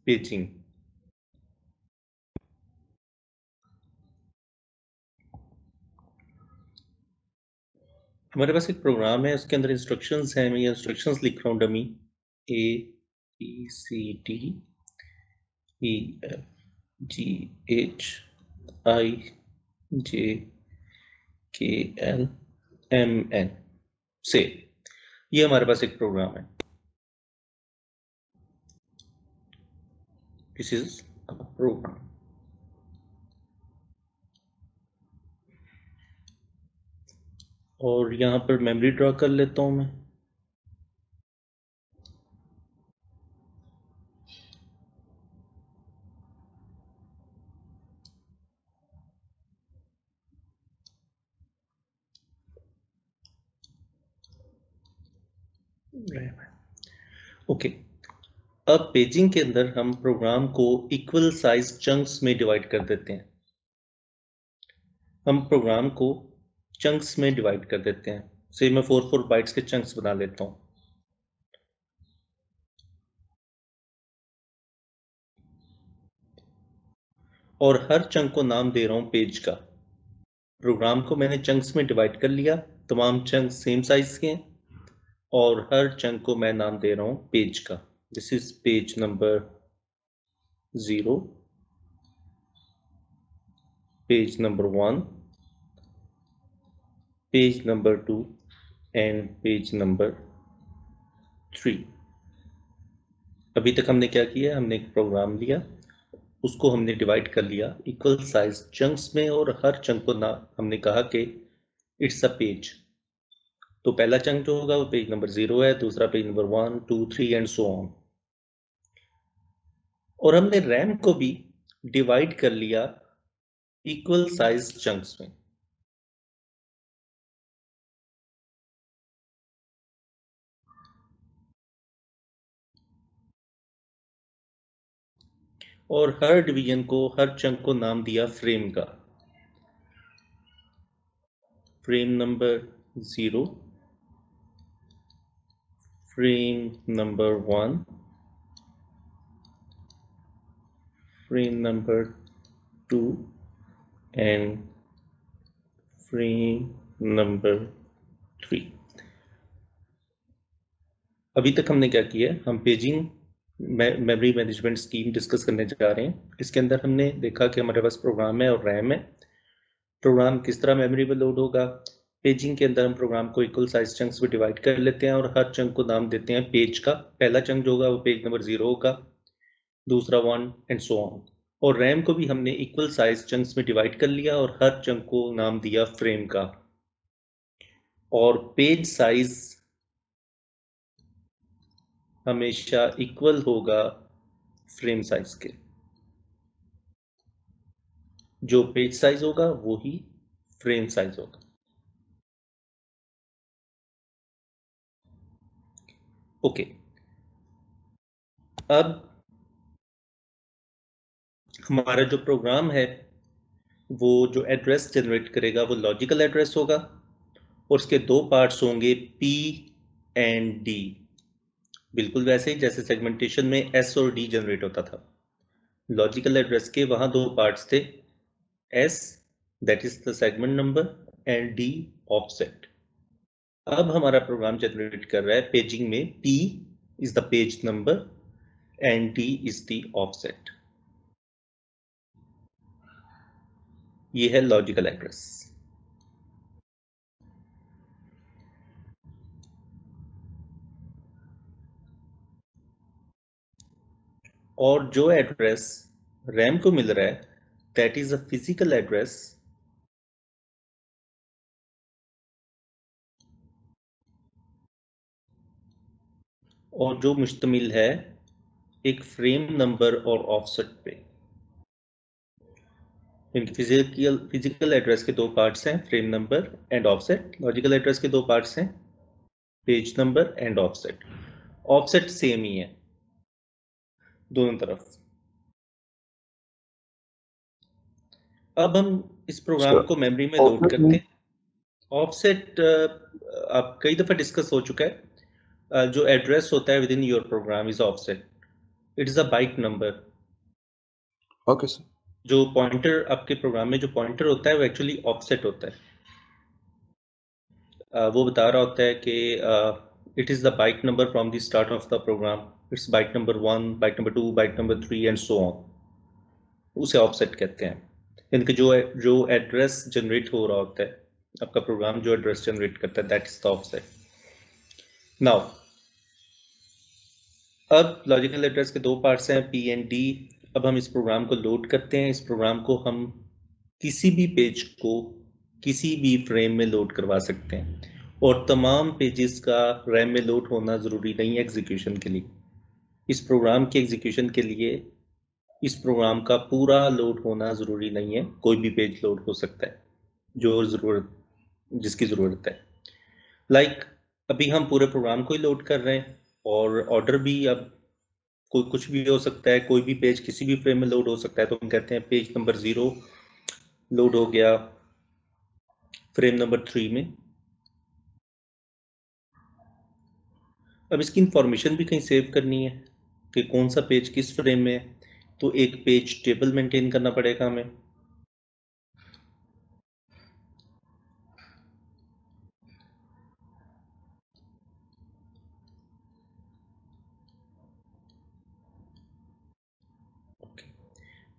Paging. हमारे पास एक program है, उसके अंदर इंस्ट्रक्शंस हैं। मैं ये इंस्ट्रक्शंस लिख रहा हूँ डमी ABCDEFGHIJKLMN से। ये हमारे पास एक प्रोग्राम है। This is a program. और यहाँ पर मेमोरी ड्रा कर लेता हूँ मैं। ओके, अब पेजिंग के अंदर हम प्रोग्राम को इक्वल साइज चंक्स में डिवाइड कर देते हैं। हम प्रोग्राम को चंक्स में डिवाइड कर देते हैं। से मैं 4 बाइट्स के चंक्स बना लेता हूँ। और हर चंक को नाम दे रहा हूँ पेज का। प्रोग्राम को मैंने चंक्स में डिवाइड कर लिया, तमाम चंक सेम साइज के हैं, और हर चंक को मैं नाम दे रहा हूँ पेज का। This is page number 0, page number 1, page number 2 and page number 3। अभी तक हमने क्या किया? हमने एक प्रोग्राम लिया, उसको हमने डिवाइड कर लिया इक्वल साइज चंक्स में, और हर चंक को ना हमने कहा कि इट्स अ पेज। तो पहला चंक जो होगा वो पेज नंबर 0 है, दूसरा page number 1, 2, 3 and so on. और हमने रैम को भी डिवाइड कर लिया इक्वल साइज चंक्स में। और हर डिवीजन को, हर चंक को नाम दिया फ्रेम का। Frame number 0, frame number 1, frame number 2 and frame number 3। अभी तक हमने क्या किया? हम paging memory management scheme discuss करने जा रहे हैं। इसके अंदर हमने देखा कि हमारे पास प्रोग्राम है और रैम है। प्रोग्राम किस तरह मेमोरी में लोड होगा? पेजिंग के अंदर हम प्रोग्राम को इक्वल साइज चंक्स में डिवाइड कर लेते हैं, और हर चंक को नाम देते हैं पेज का। पहला चंक जो होगा वो पेज नंबर 0 होगा, दूसरा 1 एंड सो ऑन। और रैम को भी हमने इक्वल साइज चंक्स में डिवाइड कर लिया, और हर चंक को नाम दिया फ्रेम का। और पेज साइज हमेशा इक्वल होगा फ्रेम साइज के। जो पेज साइज होगा वो ही फ्रेम साइज होगा। ओके, अब हमारा जो प्रोग्राम है वो जो एड्रेस जनरेट करेगा वो लॉजिकल एड्रेस होगा, और उसके दो पार्ट्स होंगे पी एंड डी। बिल्कुल वैसे ही जैसे सेगमेंटेशन में एस और डी जनरेट होता था। लॉजिकल एड्रेस के वहां दो पार्ट्स थे, S that is the segment number and D offset. अब हमारा प्रोग्राम जनरेट कर रहा है पेजिंग में P is the page number and D is the offset. ये है लॉजिकल एड्रेस। और जो एड्रेस रैम को मिल रहा है that is a physical address और जो मुश्तमिल है एक फ्रेम नंबर और ऑफसेट पे। इनकी फिजिकल एड्रेस के दो पार्ट्स हैं, frame number and offset. Logical address के दो पार्ट्स हैं, page number and offset. Offset same ही है दोनों तरफ। अब हम इस प्रोग्राम को मेमोरी में लोड करते हैं। ऑफसेट आप कई दफा डिस्कस हो चुका है। जो एड्रेस होता है within your program is offset. It is a byte number. Okay sir. जो पॉइंटर आपके प्रोग्राम में जो पॉइंटर होता है वो एक्चुअली ऑफसेट होता है। वो बता रहा होता है कि it is the byte number from the start of the program, it's byte number 1, byte number 2, byte number 3 and so on. उसे ऑफसेट कहते हैं। यानी कि जो एड्रेस जनरेट हो रहा होता है, आपका प्रोग्राम जो एड्रेस जनरेट करता है, that is the offset. Now अब लॉजिकल एड्रेस के दो पार्ट्स हैं, पी एंड डी। अब हम इस प्रोग्राम को लोड करते हैं। इस प्रोग्राम को हम किसी भी पेज को किसी भी फ्रेम में लोड करवा सकते हैं, और तमाम पेजेस का रैम में लोड होना ज़रूरी नहीं है एग्जीक्यूशन के लिए। इस प्रोग्राम के एग्जीक्यूशन के लिए इस प्रोग्राम का पूरा लोड होना ज़रूरी नहीं है, कोई भी पेज लोड हो सकता है जिसकी ज़रूरत है। लाइक अभी हम पूरे प्रोग्राम को ही लोड कर रहे हैं, और ऑर्डर भी अब कोई कुछ भी हो सकता है, कोई भी पेज किसी भी फ्रेम में लोड हो सकता है। तो हम कहते हैं पेज नंबर 0 लोड हो गया फ्रेम नंबर 3 में। अब इसकी इंफॉर्मेशन भी कहीं सेव करनी है कि कौन सा पेज किस फ्रेम में है, तो एक पेज टेबल मेंटेन करना पड़ेगा हमें।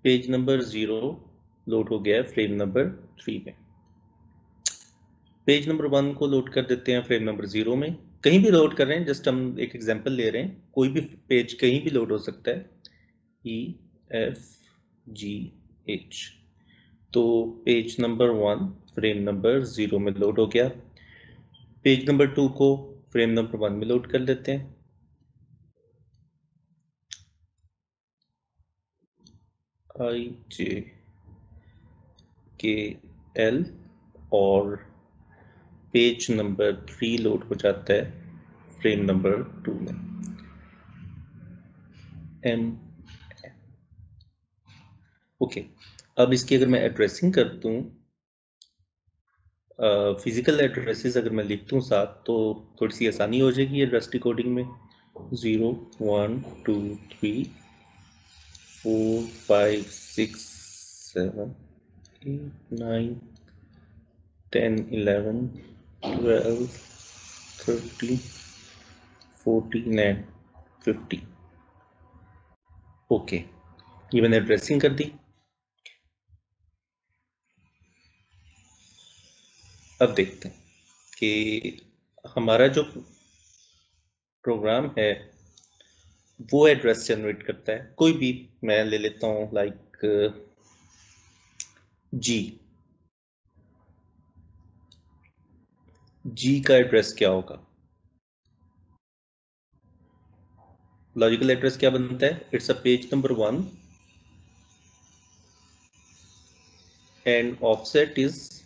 पेज नंबर 0 लोड हो गया है फ्रेम नंबर 3 में। पेज नंबर 1 को लोड कर देते हैं फ्रेम नंबर 0 में। कहीं भी लोड कर रहे हैं, जस्ट हम एक एग्जांपल ले रहे हैं, कोई भी पेज कहीं भी लोड हो सकता है, EFGH। तो पेज नंबर 1 फ्रेम नंबर 0 में लोड हो गया। पेज नंबर 2 को फ्रेम नंबर 1 में लोड कर लेते हैं। IJKL, और पेज नंबर 3 लोड हो जाता है फ्रेम नंबर 2 में, M। ओके, अब इसकी अगर मैं एड्रेसिंग कर दूं, फिजिकल एड्रेसेस अगर मैं लिख दूं साथ, तो थोड़ी सी आसानी हो जाएगी एड्रेस डिकोडिंग में। 0 1 2 3 4 5 6 7 8 9 10 11 12 13 14 एंड 50। ओके, ये मैंने एड्रेसिंग कर दी। अब देखते हैं कि हमारा जो प्रोग्राम है वो एड्रेस जनरेट करता है कोई भी। मैं ले लेता हूँ लाइक जी का एड्रेस क्या होगा? लॉजिकल एड्रेस क्या बनता है? It's a page number 1 and offset is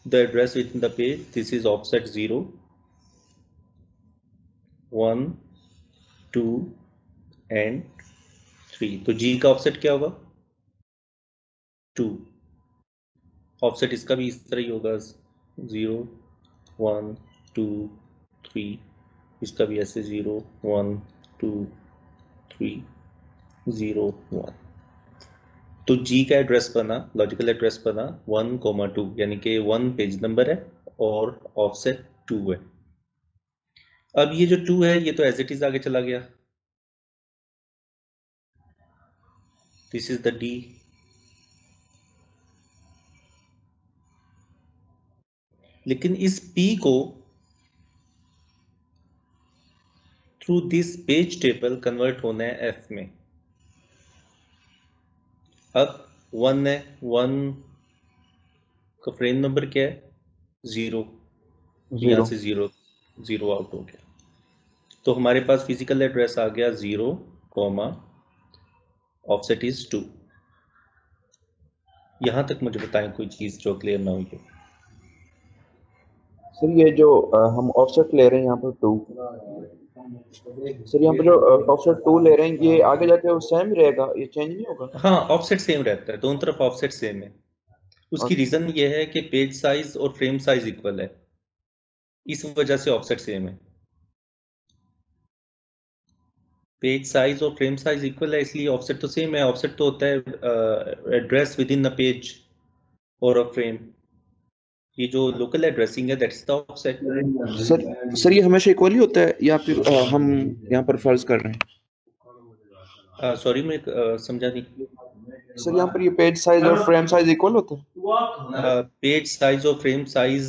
the address within the page. This is offset 0 1 2 and 3। तो जी का ऑफसेट क्या होगा? 2। ऑफसेट इसका भी इस तरह ही होगा, 0 1 2 3। इसका भी ऐसे 0 1 2 3 0 1। तो जी का एड्रेस बना, लॉजिकल एड्रेस बना 1, 2, यानी कि 1 पेज नंबर है और ऑफसेट 2 है। अब ये जो 2 है ये तो एज इट इज आगे चला गया, दिस इज द डी। लेकिन इस P को through this page table convert होना है F में। अब 1 है, 1 का फ्रेम नंबर क्या है? 0। यहाँ 0। से 0 0 आउट हो गया। तो हमारे पास फिजिकल एड्रेस आ गया 0, ऑफसेट इज 2। यहाँ तक मुझे बताएं कोई चीज़ जो क्लियर ना हुई हो। सर ये जो हम ऑफसेट ले रहे हैं यहाँ पर 2, सर यहाँ पर जो ऑफसेट 2 ले रहे हैं ये आगे जाके वो सेम ही रहेगा, ये चेंज नहीं होगा? हाँ, ऑफसेट सेम रहता है, दोनों तरफ ऑफसेट सेम है। उसकी ओके। रीज़न ये है कि पेज साइज और फ्रेम साइज इक्वल है, इस वजह से ऑफसेट सेम है। पेज साइज और फ्रेम साइज इक्वल है, इसलिए ऑफसेट तो सेम है। ऑफसेट तो होता है address with in a page और अ फ्रेम। ये जो लोकल एड्रेसिंग है दैट्स द ऑफसेट। सर ये हमेशा इक्वल ही होता है या फिर हम यहाँ पर फर्ज कर रहे हैं? सॉरी मैं समझा नहीं। सर यहाँ पर ये पेज साइज और फ्रेम साइज इक्वल होता है? पेज साइज और frame size,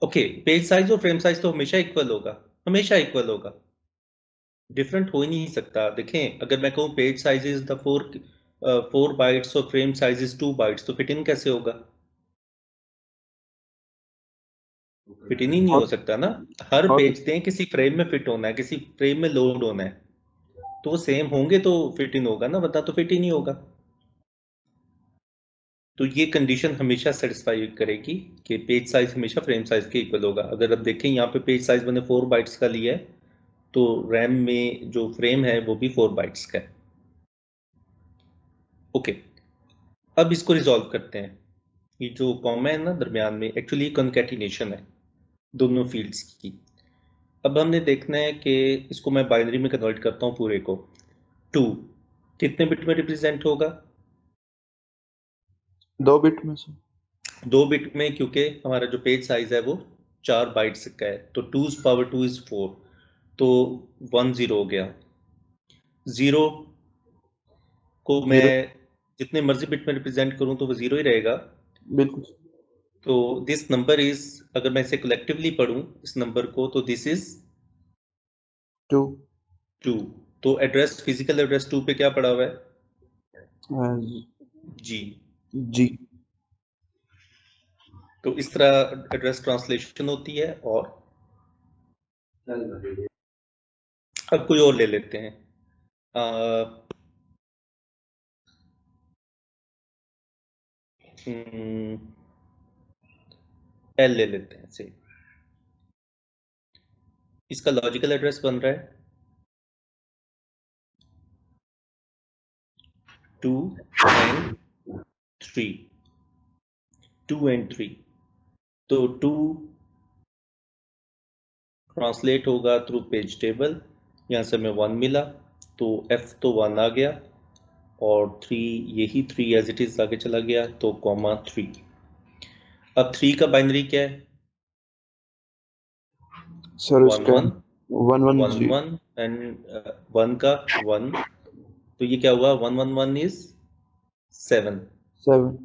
okay, page size और फ्रेम साइज तो हमेशा इक्वल होगा, हमेशा इक्वल होगा, डिफरेंट हो ही नहीं सकता। देखें, अगर मैं कहूँ page size is the 4 bytes और फ्रेम साइज इज 2 बाइट्स, तो फिट इन कैसे होगा? फिट इन ही नहीं हो और सकता ना। हर और पेज दें, किसी फ्रेम में फिट होना है, किसी फ्रेम में लोड होना है, तो वो सेम होंगे तो फिट इन होगा ना, वरना तो फिट ही नहीं होगा। तो ये कंडीशन हमेशा सेटिस्फाई करेगी कि पेज साइज हमेशा फ्रेम साइज के इक्वल होगा। अगर अब देखें यहाँ पे पेज साइज मैंने 4 बाइट्स का लिया है, तो रैम में जो फ्रेम है वो भी 4 बाइट्स का है। ओके, अब इसको रिजॉल्व करते हैं। ये जो कॉमा है ना दरमियान में, एक्चुअली कॉन्कैटिनेशन है दोनों फील्ड्स की। अब हमने देखना है कि इसको मैं बाइनरी में कन्वर्ट करता हूँ पूरे को। 2 कितने बिट में रिप्रेजेंट होगा? 2 बिट में से 2 बिट में, क्योंकि हमारा जो पेज साइज है वो 4 बाइट्स का है, तो 2 इज 4, तो 1 0 हो गया। 0 को मैं 0 जितने मर्जी बिट में रिप्रेजेंट करूं तो वो 0 ही रहेगा। बिल्कुल तो दिस नंबर इज, अगर मैं इसे कलेक्टिवली पढ़ूं इस नंबर को, तो दिस इज 2 2। तो एड्रेस, फिजिकल एड्रेस 2 पे क्या पड़ा हुआ है? जी। जी। तो इस तरह एड्रेस ट्रांसलेशन होती है। और अब कोई और ले लेते हैं। एल ले लेते हैं से। इसका लॉजिकल एड्रेस बन रहा है 2 एंड 3, 2 एंड 3। तो 2 ट्रांसलेट होगा थ्रू पेज टेबल, यहाँ से हमें 1 मिला, तो एफ तो 1 आ गया, और 3, यही 3 एज इट इज आगे चला गया, तो कॉमा 3। अब 3 का बाइनरी क्या है? सर 1 उसका 1 1 1 1 0 1 एंड 1 का 1, तो ये क्या हुआ? 1 1 1 इज 7। 7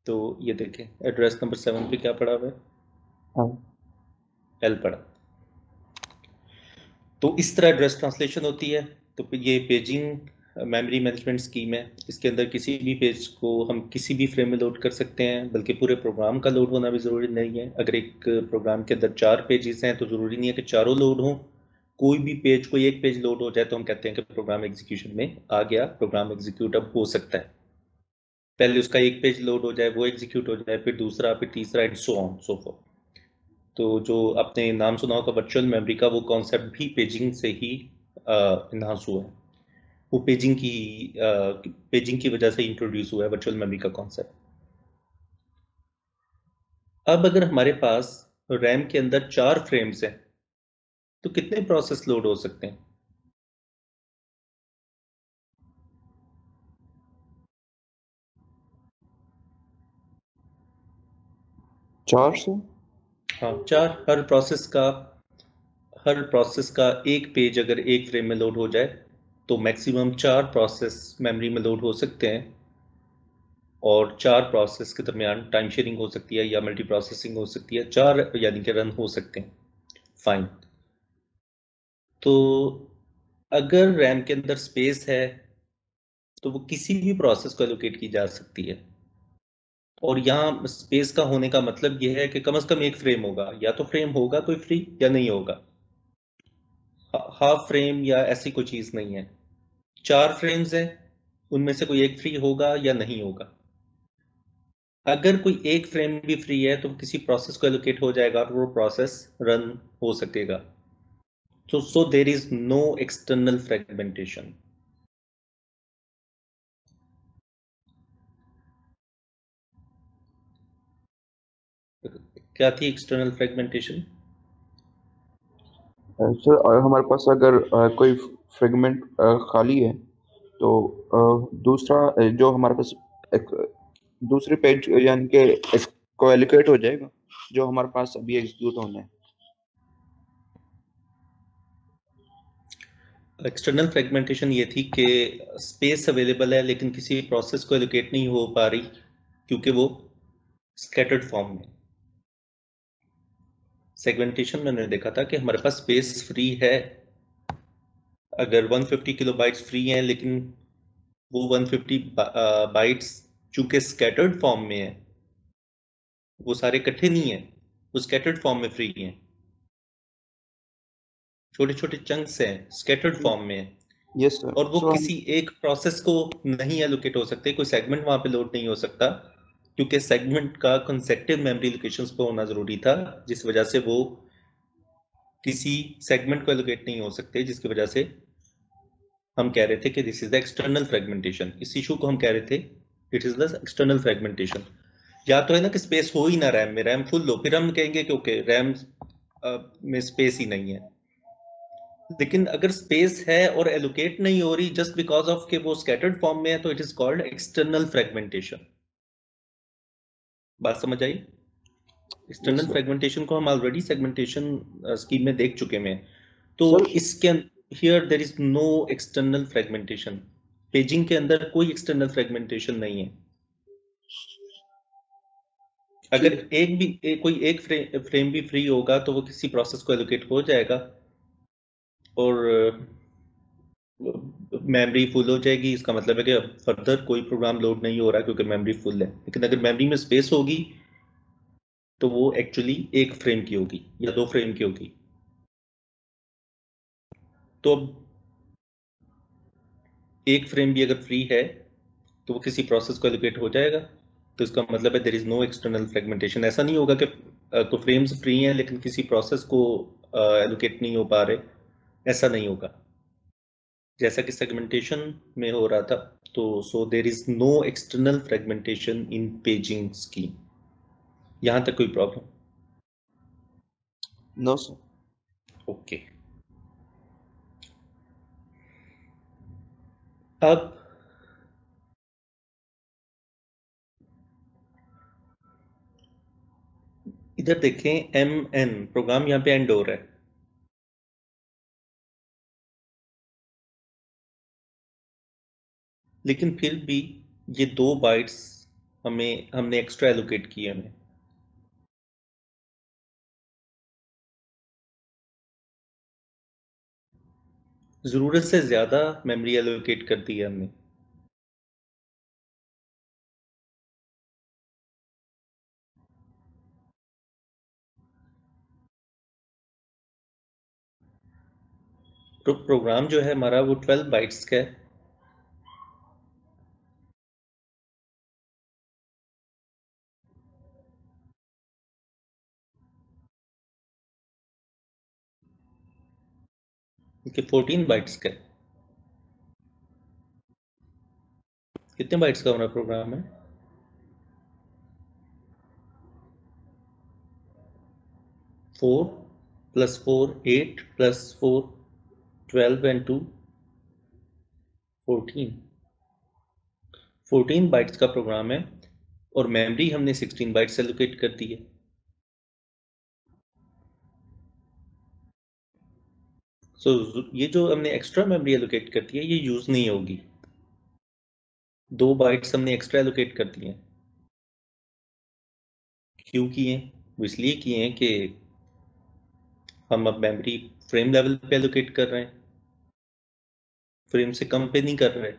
तो ये देखें एड्रेस नंबर 7 पे क्या पड़ा हुआ है? हाँ एल पड़ा। तो इस तरह एड्रेस ट्रांसलेशन होती है। तो ये पेजिंग मेमोरी मैनेजमेंट स्कीम है। इसके अंदर किसी भी पेज को हम किसी भी फ्रेम में लोड कर सकते हैं, बल्कि पूरे प्रोग्राम का लोड होना भी ज़रूरी नहीं है। अगर एक प्रोग्राम के अंदर 4 पेजेस हैं तो ज़रूरी नहीं है कि चारों लोड हों। कोई भी पेज, कोई एक पेज लोड हो जाए तो हम कहते हैं कि प्रोग्राम एग्जीक्यूशन में आ गया, प्रोग्राम एग्जीक्यूट अब हो सकता है। पहले उसका एक पेज लोड हो जाए, वो एग्जीक्यूट हो जाए, फिर दूसरा, फिर तीसरा, and so on so for. तो जो आपने नाम सुना होगा वर्चुअल मेमोरी का, वो कॉन्सेप्ट भी पेजिंग से ही इन्हांस हुआ है। वो पेजिंग की वजह से इंट्रोड्यूस हुआ है वर्चुअल मेमोरी का कॉन्सेप्ट। अब अगर हमारे पास रैम के अंदर 4 फ्रेम्स हैं, तो कितने प्रोसेस लोड हो सकते हैं? 4 से हाँ, 4। हर प्रोसेस का एक पेज अगर एक फ्रेम में लोड हो जाए, तो मैक्सिमम 4 प्रोसेस मेमोरी में लोड हो सकते हैं। और 4 प्रोसेस के दरमियान टाइम शेयरिंग हो सकती है या मल्टी प्रोसेसिंग हो सकती है, 4 यानी कि रन हो सकते हैं। फाइन। तो अगर रैम के अंदर स्पेस है, तो वो किसी भी प्रोसेस को एलोकेट की जा सकती है। और यहाँ स्पेस का होने का मतलब यह है कि कम से कम एक फ्रेम होगा, या तो फ्रेम होगा कोई फ्री या नहीं होगा। हाफ फ्रेम या ऐसी कोई चीज नहीं है। 4 फ्रेम्स हैं, उनमें से कोई एक फ्री होगा या नहीं होगा। अगर कोई एक फ्रेम भी फ्री है तो किसी प्रोसेस को एलोकेट हो जाएगा और वो प्रोसेस रन हो सकेगा। So there is no external fragmentation. क्या थी एक्सटर्नल फ्रेगमेंटेशन? सर हमारे पास अगर कोई फ्रेगमेंट खाली है तो दूसरा जो हमारे पास एक दूसरी पेज यानी कि को एलोकेट हो जाएगा जो हमारे पास अभी एग्जीक्यूट होना है। एक्सटर्नल फ्रेगमेंटेशन ये थी कि स्पेस अवेलेबल है लेकिन किसी प्रोसेस को एलोकेट नहीं हो पा रही क्योंकि वो स्कैटर्ड फॉर्म में। सेगमेंटेशन में हमने देखा था कि हमारे पास स्पेस फ्री है, अगर 150 किलोबाइट्स फ्री हैं लेकिन वो 150 बाइट्स चूंकि स्कैटर्ड फॉर्म में है, वो सारे इकट्ठे नहीं है, वो स्कैटर्ड फॉर्म में फ्री हैं, छोटे छोटे चंक्स हैं, स्कैटर्ड फॉर्म में है। Yes sir. और वो सो हम किसी एक प्रोसेस को नहीं एलोकेट हो सकते, कोई सेगमेंट वहां पे लोड नहीं हो सकता क्योंकि सेगमेंट का कंसेक्टिव मेमोरी लोकेशंस पे होना जरूरी था, जिस वजह से वो किसी सेगमेंट को एलोकेट नहीं हो सकते, जिसकी वजह से हम कह रहे थे कि this is the external fragmentation. इस इशू को हम कह रहे थे it is the external fragmentation. या तो है ना कि स्पेस हो ही ना रैम में, रैम फुल हो, फिर हम कहेंगे कि ओके रैम में स्पेस ही नहीं है। लेकिन अगर स्पेस है और एलोकेट नहीं हो रही जस्ट बिकॉज ऑफ के वो स्कैटर्ड फॉर्म में है, तो it is called external fragmentation. बात समझ आई? Yes external sir. फ्रेगमेंटेशन को हम ऑलरेडी सेगमेंटेशन स्कीम में देख चुके हैं। तो सर इसके here there is no external fragmentation. Paging के अंदर कोई एक्सटर्नल फ्रेगमेंटेशन नहीं है। अगर ठीक। एक भी कोई एक फ्रेम भी फ्री होगा तो वो किसी प्रोसेस को एलोकेट हो जाएगा और मेमोरी फुल हो जाएगी। इसका मतलब है कि अब फर्दर कोई प्रोग्राम लोड नहीं हो रहा क्योंकि मेमोरी फुल है। लेकिन अगर मेमोरी में स्पेस होगी तो वो एक्चुअली एक फ्रेम की होगी या दो फ्रेम की होगी। तो अब एक फ्रेम भी अगर फ्री है तो वो किसी प्रोसेस को एलोकेट हो जाएगा। तो इसका मतलब है there is no external fragmentation. ऐसा नहीं होगा कि तो फ्रेम्स फ्री हैं लेकिन किसी प्रोसेस को एलोकेट नहीं हो पा रहे, ऐसा नहीं होगा जैसा कि सेगमेंटेशन में हो रहा था। तो so there is no external fragmentation in paging scheme. यहां तक कोई प्रॉब्लम? No sir. ओके। अब इधर देखें, एम एन प्रोग्राम यहाँ पे एंड हो रहा है, लेकिन फिर भी ये 2 बाइट्स हमने एक्स्ट्रा एलोकेट किए हमें। जरूरत से ज्यादा मेमोरी एलोकेट कर दी है हमने। तो प्रोग्राम जो है हमारा वो 12 बाइट्स का है। कि 14 बाइट्स का है। कितने बाइट्स का हमारा प्रोग्राम है? 4 + 4 8 + 4 12 and 2 14। 14 बाइट्स का प्रोग्राम है और मेमोरी हमने 16 बाइट्स एलोकेट कर दी है। सो ये जो हमने एक्स्ट्रा मेमोरी एलोकेट कर दी है ये यूज नहीं होगी। 2 बाइट्स हमने एक्स्ट्रा एलोकेट कर दिए हैं। क्यों किए? वो इसलिए किए हैं कि हम अब मेमोरी फ्रेम लेवल पे एलोकेट कर रहे हैं, फ्रेम से कम पे नहीं कर रहे।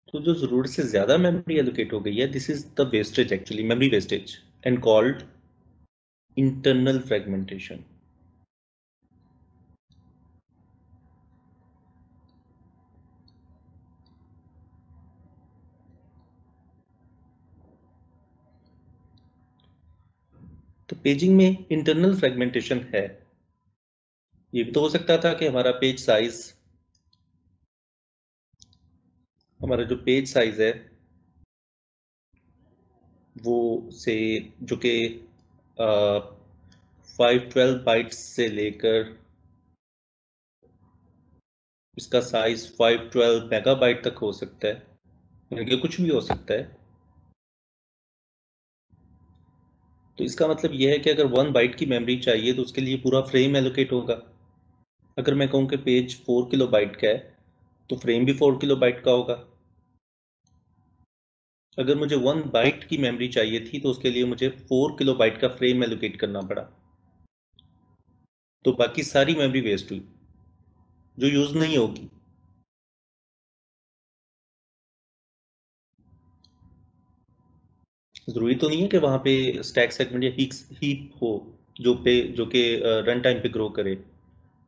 तो जो जरूरत से ज्यादा मेमोरी एलोकेट हो गई है, this is the wastage, actually memory wastage and called internal fragmentation. तो पेजिंग में इंटरनल फ्रेगमेंटेशन है। ये भी तो हो सकता था कि हमारा जो पेज साइज है वो से जो कि 512 बाइट्स से लेकर इसका साइज 512 मेगाबाइट तक हो सकता है, यानी कि कुछ भी हो सकता है। तो इसका मतलब यह है कि अगर 1 बाइट की मेमोरी चाहिए तो उसके लिए पूरा फ्रेम एलोकेट होगा। अगर मैं कहूँ कि पेज 4 किलो बाइट का है तो फ्रेम भी 4 किलो बाइट का होगा। अगर मुझे 1 बाइट की मेमोरी चाहिए थी तो उसके लिए मुझे 4 किलो बाइट का फ्रेम एलोकेट करना पड़ा। तो बाकी सारी मेमोरी वेस्ट हुई जो यूज नहीं होगी। जरूरी तो नहीं है कि वहां पे स्टैक सेगमेंट या हीप हो जो कि रन टाइम पे ग्रो करे।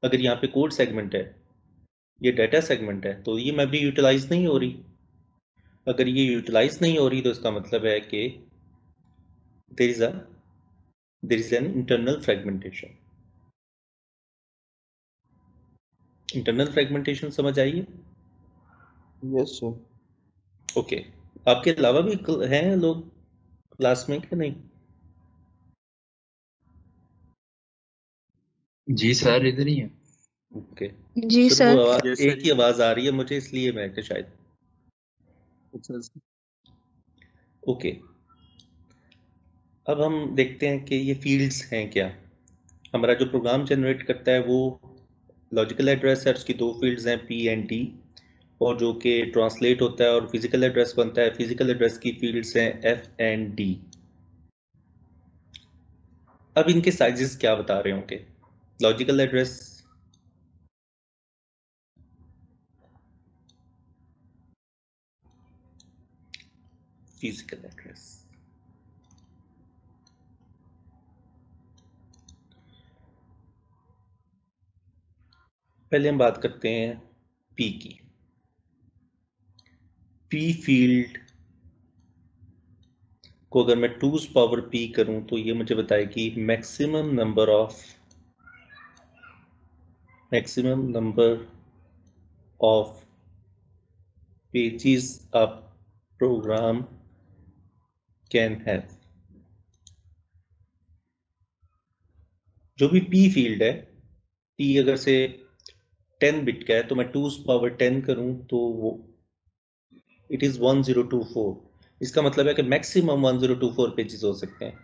अगर यहाँ पे कोड सेगमेंट है, ये डाटा सेगमेंट है, तो ये मेमोरी यूटिलाइज नहीं हो रही। अगर ये यूटिलाइज नहीं हो रही तो इसका मतलब है कि there is a there is an internal fragmentation. Internal fragmentation समझ आइए? Yes sir. ओके। आपके अलावा भी हैं लोग क्लास में कि नहीं? जी सर, इधर ही है। ओके। जी सिर्फ वो सर। आवाज, यस एक सर। ही आवाज आ रही है मुझे, इसलिए मैं कि शायद। अच्छा ओके। अब हम देखते हैं कि ये फील्ड्स हैं क्या। हमारा जो प्रोग्राम जनरेट करता है वो लॉजिकल एड्रेस है, उसकी दो फील्ड्स हैं पी एंड डी, और जो कि ट्रांसलेट होता है और फिजिकल एड्रेस बनता है, फिजिकल एड्रेस की फील्ड्स हैं एफ एंड डी। अब इनके साइजेस क्या बता रहे होंगे? Logical address, physical address. पहले हम बात करते हैं पी की। पी फील्ड को अगर मैं 2's पावर p करूं तो ये मुझे बताएगी maximum number of pages a program can have. जो भी p फील्ड है, p अगर से 10 बिट का है तो मैं 2's पावर 10 करूं तो वो इट इज 1024। इसका मतलब है कि मैक्सिमम 1024 पेजेस हो सकते हैं,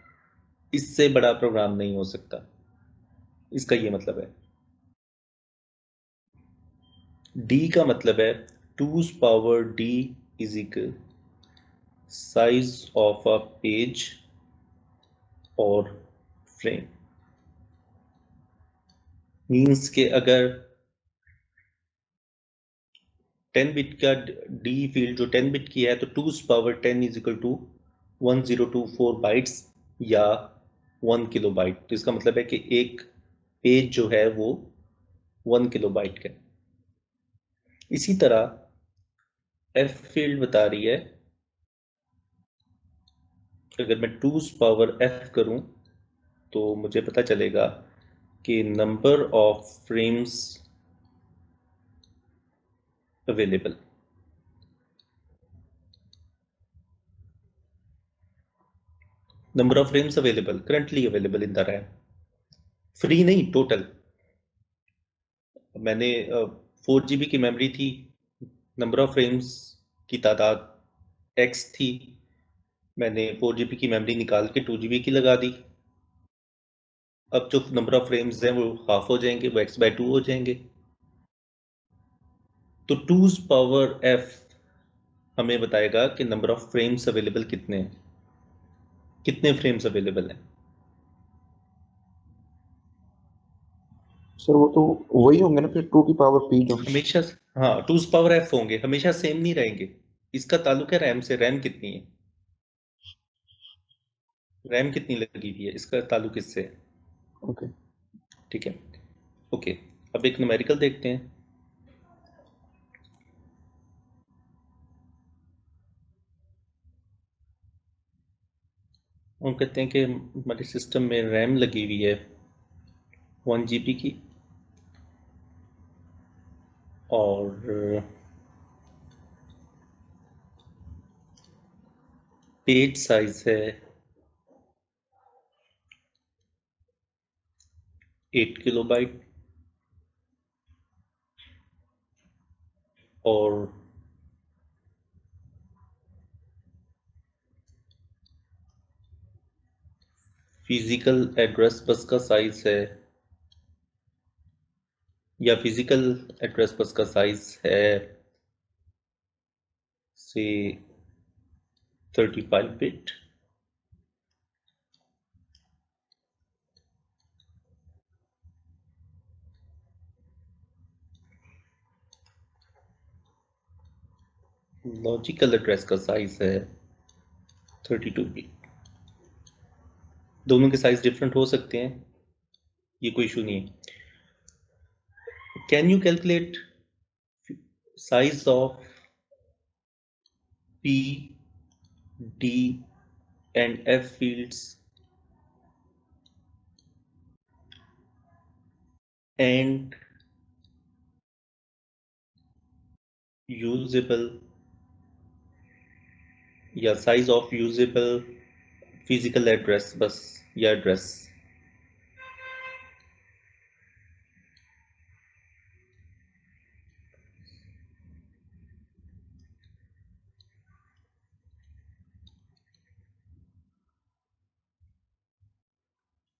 इससे बड़ा प्रोग्राम नहीं हो सकता। इसका ये मतलब है। d का मतलब है 2's power d is equal size of a page और फ्रेम। मीन्स के अगर 10 बिट का d फील्ड जो 10 बिट की है तो 2's power 10 is equal to 1024 bytes या 1 किलो बाइट। तो इसका मतलब है कि एक पेज जो है वो 1 किलो बाइट का है। इसी तरह f फील्ड बता रही है अगर मैं 2's पावर f करूं तो मुझे पता चलेगा कि number of frames available, number of frames available currently available in the RAM. Free नहीं, टोटल। मैंने 4 GB की मेमोरी थी, नंबर ऑफ फ्रेम्स की तादाद x थी, मैंने 4 GB की मेमोरी निकाल के 2 GB की लगा दी। अब जो नंबर ऑफ फ्रेम्स हैं वो हाफ हो जाएंगे, वो x/2 हो जाएंगे। तो 2's पावर f हमें बताएगा कि नंबर ऑफ फ्रेम्स अवेलेबल कितने हैं, कितने फ्रेम्स अवेलेबल हैं। सर वो तो वही होंगे ना फिर 2 की पावर p जो। हमेशा, हाँ, 2's पावर f होंगे, हमेशा सेम नहीं रहेंगे। इसका ताल्लुक है रैम से। रैम कितनी है, रैम कितनी लगी हुई है, इसका ताल्लुक इससे है। ओके। ठीक है। ओके। अब एक न्यूमेरिकल देखते हैं। हम कहते हैं कि हमारे सिस्टम में रैम लगी हुई है 1 GB की, और पेज साइज है 8 किलोबाइट और फिजिकल एड्रेस बस का साइज है, या फिजिकल एड्रेस बस का साइज है से 35 बिट, लॉजिकल एड्रेस का साइज है 32 बिट। दोनों के साइज डिफरेंट हो सकते हैं, ये कोई इशू नहीं है। Can you calculate size of P, D and F fields and usable या size of usable physical address bus या एड्रेस?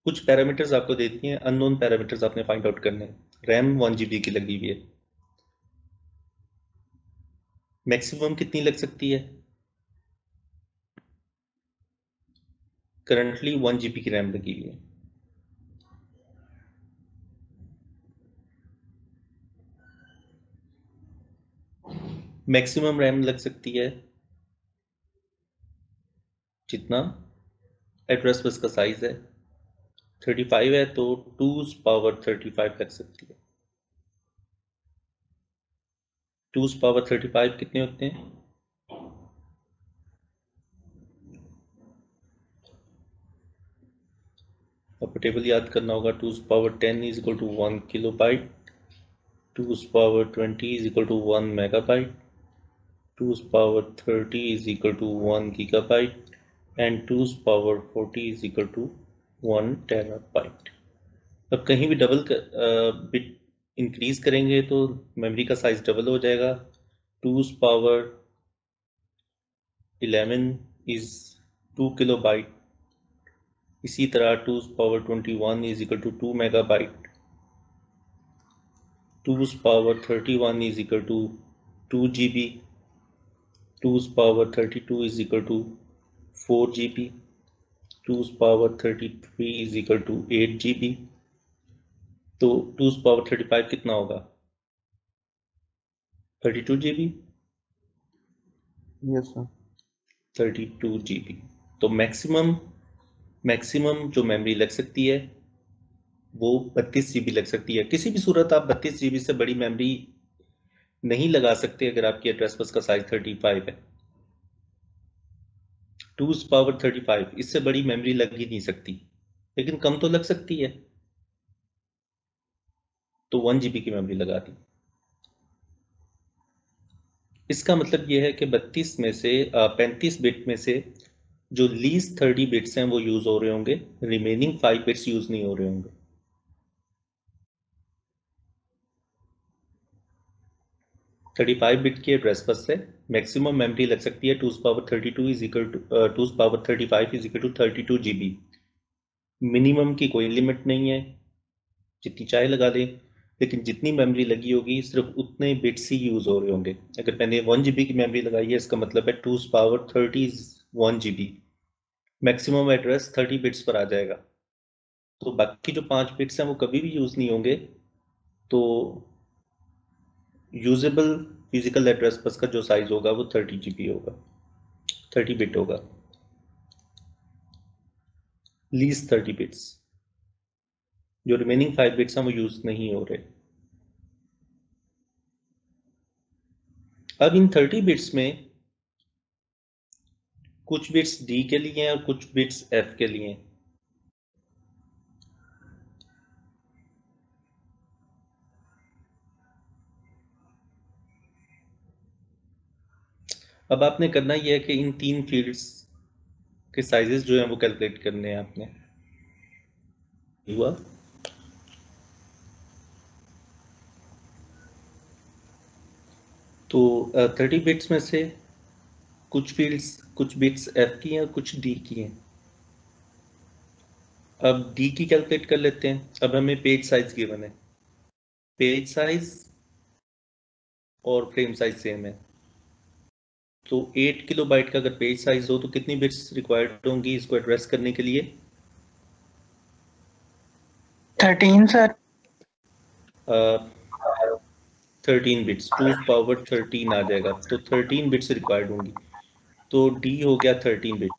कुछ पैरामीटर्स आपको देती हैं, अननोन पैरामीटर्स आपने फाइंड आउट करने हैं। रैम 1 GB की लगी हुई है, मैक्सिमम कितनी लग सकती है? करंटली 1 GB की रैम लगी हुई है। मैक्सिमम रैम लग सकती है जितना एड्रेस बस का साइज है। 35 है तो 2's पावर 35 लग सकती है। 2's पावर 35 कितने होते हैं? आपको टेबल याद करना होगा। 2's power 10 is equal to 1 kilobyte, 2's power 20 is equal to 1 megabyte, 2's power 30 is equal to 1 gigabyte and 2's power 40 is equal to 1 terabyte। अब कहीं भी डबल बिट इंक्रीज करेंगे तो मेमोरी का साइज डबल हो जाएगा। 2's power 11 is 2 kilobyte, इसी तरह 2's power 21 is equal to 2 megabyte, 2's power 31 is equal to 2 GB, 2's power 32 is equal to 4 GB, 2's power 33 is equal to 8 GB। तो 2's power 35 कितना होगा? 32 GB। Yes sir. 32 GB। तो maximum जो memory लग सकती है वो 32 GB लग सकती है। किसी भी सूरत आप 32 GB से बड़ी मेमोरी नहीं लगा सकते अगर आपकी एड्रेस बस का साइज 35 है। 2's पावर 35 इससे बड़ी मेमोरी लग ही नहीं सकती, लेकिन कम तो लग सकती है, तो 1 GB की मेमोरी लगा दी। इसका मतलब यह है कि 32 में से 35 बिट में से जो लीस्ट 30 बिट्स हैं वो यूज हो रहे होंगे, रिमेनिंग 5 बिट्स यूज नहीं हो रहे होंगे। थर्टी 35 बिट की एड्रेस बस से मैक्सिमम मेमोरी लग सकती है 2's power 32 is equal to 2's power 35 is equal to 32 GB। मिनिमम की कोई लिमिट नहीं है, जितनी चाहे लगा दें, लेकिन जितनी मेमोरी लगी होगी सिर्फ उतने बिट्स ही यूज हो रहे होंगे। अगर मैंने 1 GB की मेमोरी लगाई है, इसका मतलब है 2's power 30 is 1 GB, maximum address 30 bits पर आ जाएगा। तो बाकी जो 5 बिट्स हैं वो कभी भी यूज नहीं होंगे, तो यूजेबल फिजिकल एड्रेस बस का जो साइज होगा वो 30 GB होगा, 30 बिट होगा, लीस्ट 30 बिट्स। जो रिमेनिंग 5 बिट्स हैं वो यूज नहीं हो रहे। अब इन 30 बिट्स में कुछ बिट्स D के लिए हैं और कुछ बिट्स F के लिए हैं। अब आपने करना यह है कि इन 3 फील्ड्स के साइजेस जो हैं वो कैलकुलेट करने हैं आपने। हुआ तो 30 बिट्स में से कुछ बिट्स एफ की हैं, कुछ डी की हैं। अब डी की कैलकुलेट कर लेते हैं। अब हमें पेज साइज गिवन है, पेज साइज और फ्रेम साइज सेम है। तो 8 किलोबाइट का अगर पेज साइज हो तो कितनी बिट्स रिक्वायर्ड होंगी इसको एड्रेस करने के लिए? 13 सर। 13 बिट्स, 2 पावर 13 आ जाएगा, तो 13 बिट्स रिक्वायर्ड होंगी। तो डी हो गया 13 बिट,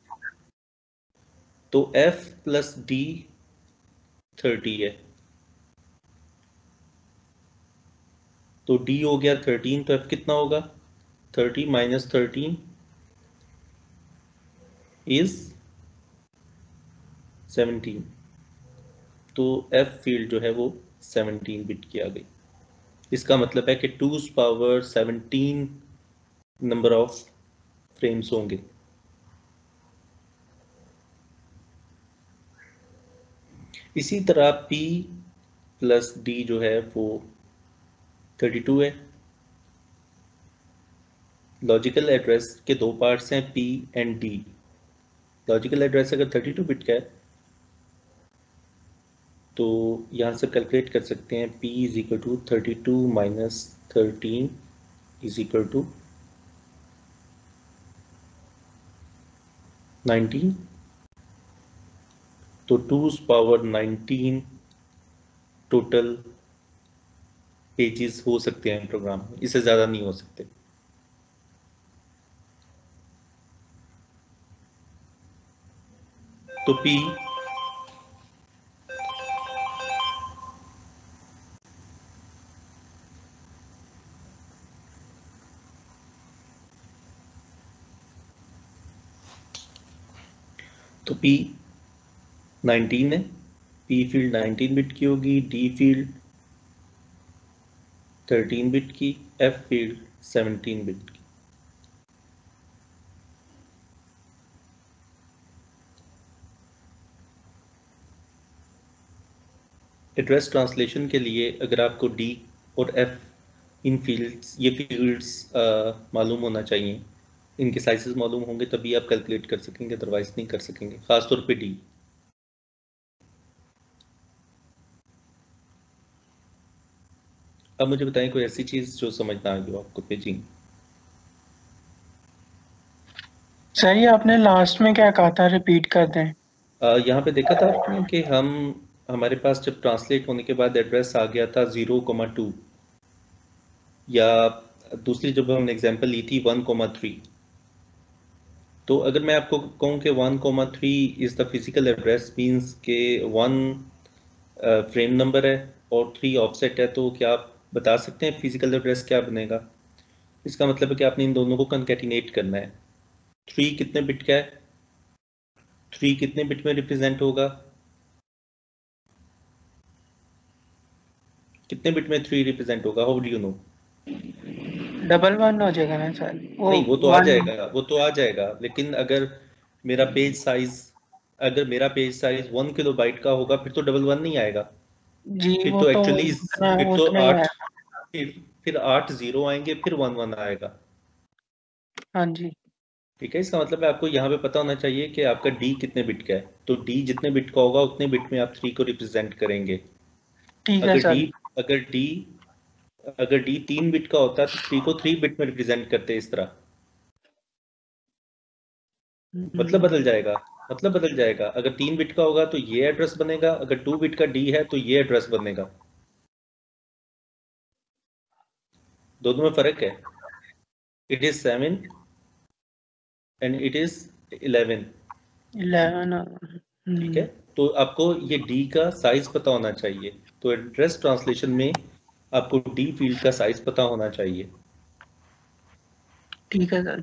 तो एफ प्लस डी 30 है, तो डी हो गया 13, तो एफ कितना होगा? 30 माइनस 13 इज 17। तो एफ फील्ड जो है वो 17 बिट की आ गई। इसका मतलब है कि 2 पावर 17 नंबर ऑफ फ्रेम्स होंगे। इसी तरह P प्लस D जो है वो 32 है। लॉजिकल एड्रेस के दो पार्ट्स हैं P and D। Logical address अगर 32 बिट का है तो यहाँ से कैलकुलेट कर सकते हैं P is equal to 32 minus 13 is equal to 19। तो 2 पावर 19 टोटल पेजेस हो सकते हैं प्रोग्राम में, इससे ज़्यादा नहीं हो सकते। तो P तो P 19 है, P फील्ड 19 बिट की होगी, D फील्ड 13 बिट की, F फील्ड 17 बिट की। एड्रेस ट्रांसलेशन के लिए अगर आपको D और F ये फील्ड्स मालूम होना चाहिए, इनके साइजेस मालूम होंगे तभी आप कैलकुलेट कर सकेंगे, अदरवाइज नहीं कर सकेंगे, खासतौर पे D। अब मुझे बताएं कोई ऐसी चीज जो समझ ना आ गई हो आपको पेजिंग। सर ये आपने लास्ट में क्या कहा था, रिपीट कर दें। यहाँ पे देखा था आपने कि हमारे पास जब ट्रांसलेट होने के बाद एड्रेस आ गया था 0,2, या दूसरी जब हमने एग्जांपल ली थी 1,3। तो अगर मैं आपको कहूँ कि 1,3 is the physical address, means के 1 फ्रेम नंबर है और 3 ऑफसेट है, तो क्या आप बता सकते हैं फिजिकल एड्रेस क्या बनेगा? इसका मतलब है कि आपने इन दोनों को कंकैटिनेट करना है। 3 कितने बिट का है? 3 कितने बिट में रिप्रेजेंट होगा? कितने बिट में 3 रिप्रेजेंट होगा? How do you know? 11 हो जाएगा ना सर, वो नहीं, वो तो आ 1। जाएगा, वो तो आ जाएगा, लेकिन मेरा पेज साइज अगर मेरा पेज साइज 1 किलोबाइट का होगा फिर तो 11 नहीं आएगा। जी फिर वो तो तो एक्चुअली उतना फिर तो उतना ही है। 8, फिर 8 जीरो आएंगे, फिर 1 1 आएगा। हाँ जी ठीक है, इसका मतलब है आपको यहाँ पे पता होना चाहिए कि आपका डी कितने बिट का है। तो डी जितने बिट का होगा उतने बिट में आप 3 को रिप्रेजेंट करेंगे। ठीक है अगर डी सर। अगर डी अगर डी 3 बिट का होता है तो 3 को 3 बिट में रिप्रेजेंट करते हैं इस तरह। मतलब बदल जाएगा, मतलब बदल जाएगा। अगर 3 बिट का होगा तो ये एड्रेस बनेगा, अगर 2 बिट का डी है तो ये एड्रेस बनेगा। दोनों में फर्क है। It is 7 and it is 11। 11। ठीक है, तो आपको ये डी का साइज पता होना चाहिए। तो एड्रेस ट्रांसलेशन में आपको डी फील्ड का साइज पता होना चाहिए। ठीक है सर।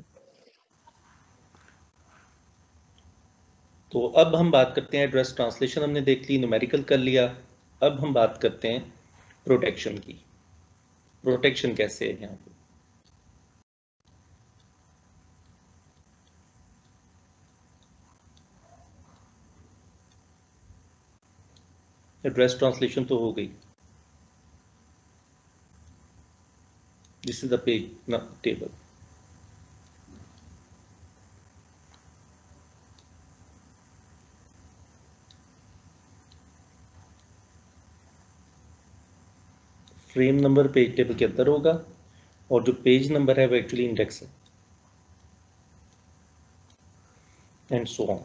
तो अब हम बात करते हैं, एड्रेस ट्रांसलेशन हमने देख ली, न्यूमेरिकल कर लिया। अब हम बात करते हैं प्रोटेक्शन की। प्रोटेक्शन कैसे है यहाँ पे? एड्रेस ट्रांसलेशन तो हो गई। This is the page table. Frame number page table के अंदर होगा और जो पेज नंबर है वो एक्चुअली इंडेक्स है, एंड सो ऑन।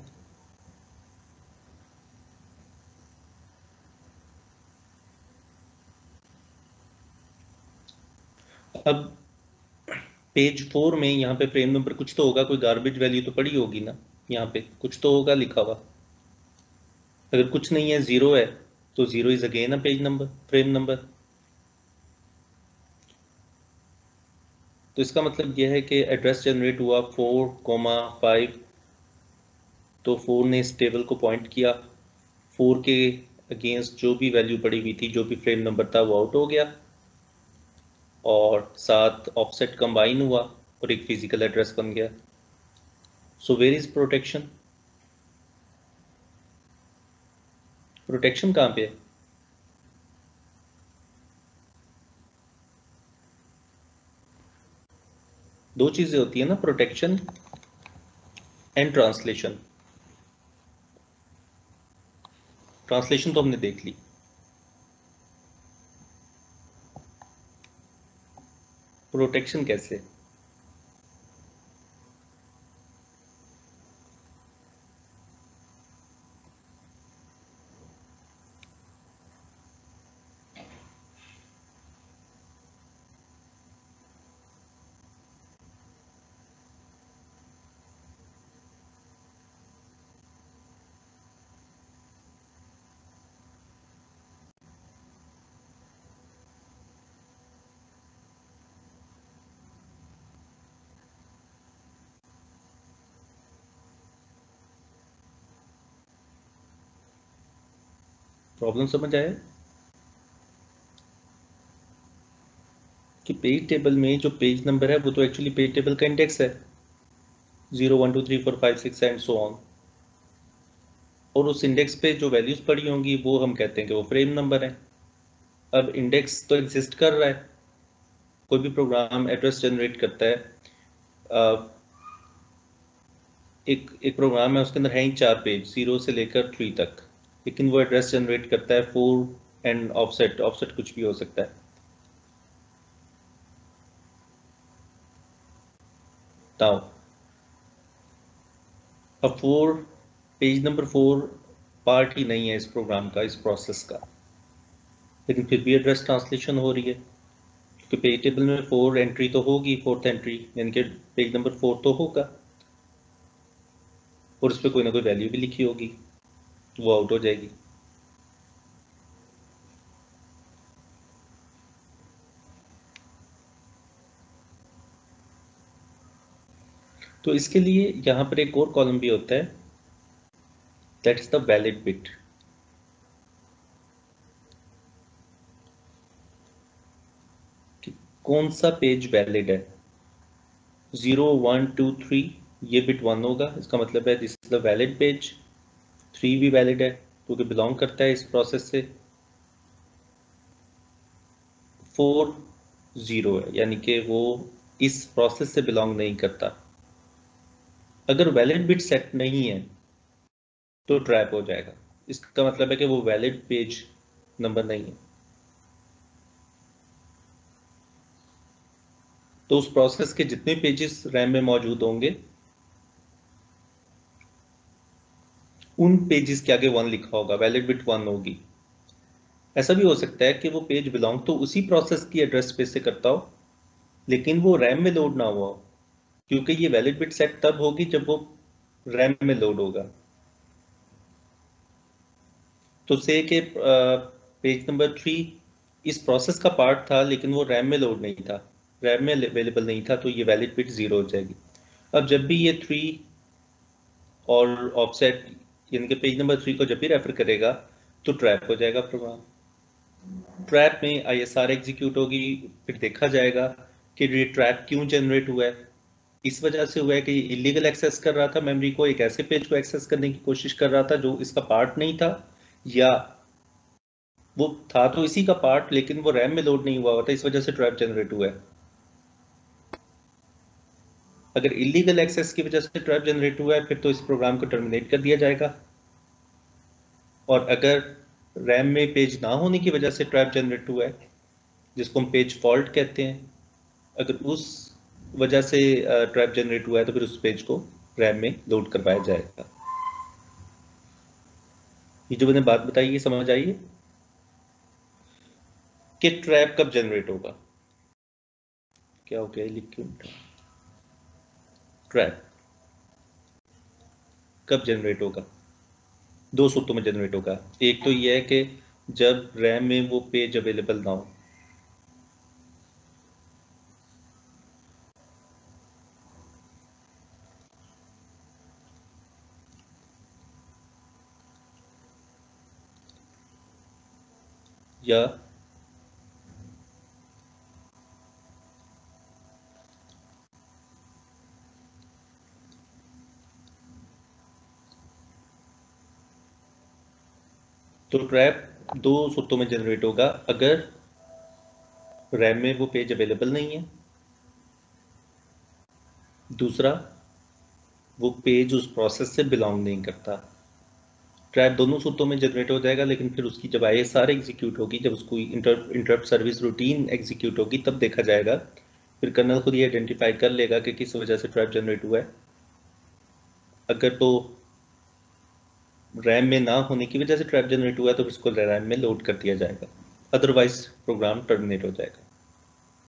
अब पेज 4 में यहाँ पे फ्रेम नंबर कुछ तो होगा, कोई गार्बेज वैल्यू तो पड़ी होगी ना, यहाँ पे कुछ तो होगा लिखा हुआ। अगर कुछ नहीं है, 0 है, तो 0 is again a page number, frame number. तो इसका मतलब यह है कि एड्रेस जनरेट हुआ 4,5, तो 4 ने इस टेबल को पॉइंट किया, 4 के अगेंस्ट जो भी वैल्यू पड़ी हुई थी, जो भी फ्रेम नंबर था, वो आउट हो गया और साथ ऑफसेट कंबाइन हुआ और एक फिजिकल एड्रेस बन गया। So where is protection? Protection कहाँ पे है? दो चीजें होती है ना, प्रोटेक्शन एंड ट्रांसलेशन। ट्रांसलेशन तो हमने देख ली, प्रोटेक्शन कैसे? प्रॉब्लम समझ आया कि पेज टेबल में जो पेज नंबर है वो तो एक्चुअली पेज टेबल का इंडेक्स है, 0 1 2 3 4 5 6 एंड सो ऑन, और उस इंडेक्स पे जो वैल्यूज पड़ी होंगी वो हम कहते हैं कि वो फ्रेम नंबर है। अब इंडेक्स तो एग्जिस्ट कर रहा है, कोई भी प्रोग्राम एड्रेस जनरेट करता है, एक प्रोग्राम है उसके अंदर है ही 4 पेज, 0 से लेकर 3 तक, लेकिन वो एड्रेस जनरेट करता है 4 एंड ऑफसेट, ऑफसेट कुछ भी हो सकता है। नाउ अब 4, पेज नंबर 4 पार्ट ही नहीं है इस प्रोग्राम का, इस प्रोसेस का, लेकिन फिर भी एड्रेस ट्रांसलेशन हो रही है क्योंकि पेज टेबल में 4 एंट्री तो होगी, 4th एंट्री यानी कि पेज नंबर 4 तो होगा और उस पर कोई ना कोई वैल्यू भी लिखी होगी, वो आउट हो जाएगी। तो इसके लिए यहां पर एक और कॉलम भी होता है, that is the valid bit. कौन सा पेज वैलिड है? 0 1 2 3, ये बिट 1 होगा, इसका मतलब है this is the valid page. 3 भी वैलिड है क्योंकि बिलोंग करता है इस प्रोसेस से। 4 0 है यानी कि वो इस प्रोसेस से बिलोंग नहीं करता। अगर वैलिड बिट सेट नहीं है तो ट्रैप हो जाएगा, इसका मतलब है कि वो वैलिड पेज नंबर नहीं है। तो उस प्रोसेस के जितने पेजेस रैम में मौजूद होंगे उन पेजेस के आगे 1 लिखा होगा, वैलिड बिट 1 होगी। ऐसा भी हो सकता है कि वो पेज बिलोंग तो उसी प्रोसेस की एड्रेस स्पेस से करता हो लेकिन वो रैम में लोड ना हुआ हो, क्योंकि ये वैलिड बिट सेट तब होगी जब वो रैम में लोड होगा। तो से के पेज नंबर 3 इस प्रोसेस का पार्ट था लेकिन वो रैम में लोड नहीं था, रैम में अवेलेबल नहीं था, तो ये वैलिड बिट 0 हो जाएगी। अब जब भी ये 3 और ऑफसेट यानी कि पेज नंबर 3 को जब भी रेफर करेगा तो ट्रैप हो जाएगा प्रोग्राम। ट्रैप में ISR एग्जीक्यूट होगी, फिर देखा जाएगा कि ये ट्रैप क्यों जनरेट हुआ है। इस वजह से हुआ है कि इलीगल एक्सेस कर रहा था मेमोरी को, एक ऐसे पेज को एक्सेस करने की कोशिश कर रहा था जो इसका पार्ट नहीं था, या वो था तो इसी का पार्ट लेकिन वो रैम में लोड नहीं हुआ था, इस वजह से ट्रैप जनरेट हुआ है। अगर इलीगल एक्सेस की वजह से ट्रैप जनरेट हुआ है फिर तो इस प्रोग्राम को टर्मिनेट कर दिया जाएगा। और अगर रैम में पेज ना होने की वजह से ट्रैप जनरेट हुआ है, जिसको हम पेज फॉल्ट कहते हैं, अगर उस वजह से ट्रैप जनरेट हुआ है तो फिर उस पेज को रैम में लोड करवाया जाएगा। ये जो मैंने बात बताई ये समझ आई है कि ट्रैप कब जनरेट होगा? क्या हो गया? लिक्विड ट्रैप कब जनरेट होगा? दो सूत्रों में जनरेट होगा। एक तो यह है कि जब रैम में वो पेज अवेलेबल ना हो, या तो ट्रैप दो सूत्रों में जनरेट होगा। अगर रैम में वो पेज अवेलेबल नहीं है, दूसरा वो पेज उस प्रोसेस से बिलोंग नहीं करता। ट्रैप दोनों सूत्रों में जनरेट हो जाएगा, लेकिन फिर उसकी जब ISR एग्जीक्यूट होगी, जब उसको इंटरप्ट सर्विस रूटीन एग्जीक्यूट होगी, तब देखा जाएगा। फिर कर्नल खुद ये आइडेंटिफाई कर लेगा कि किस वजह से ट्रैप जनरेट हुआ है। अगर तो रैम में ना होने की वजह से ट्रैप जनरेट हुआ है तो इसको रैम में लोड कर दिया जाएगा, अदरवाइज प्रोग्राम टर्मिनेट हो जाएगा।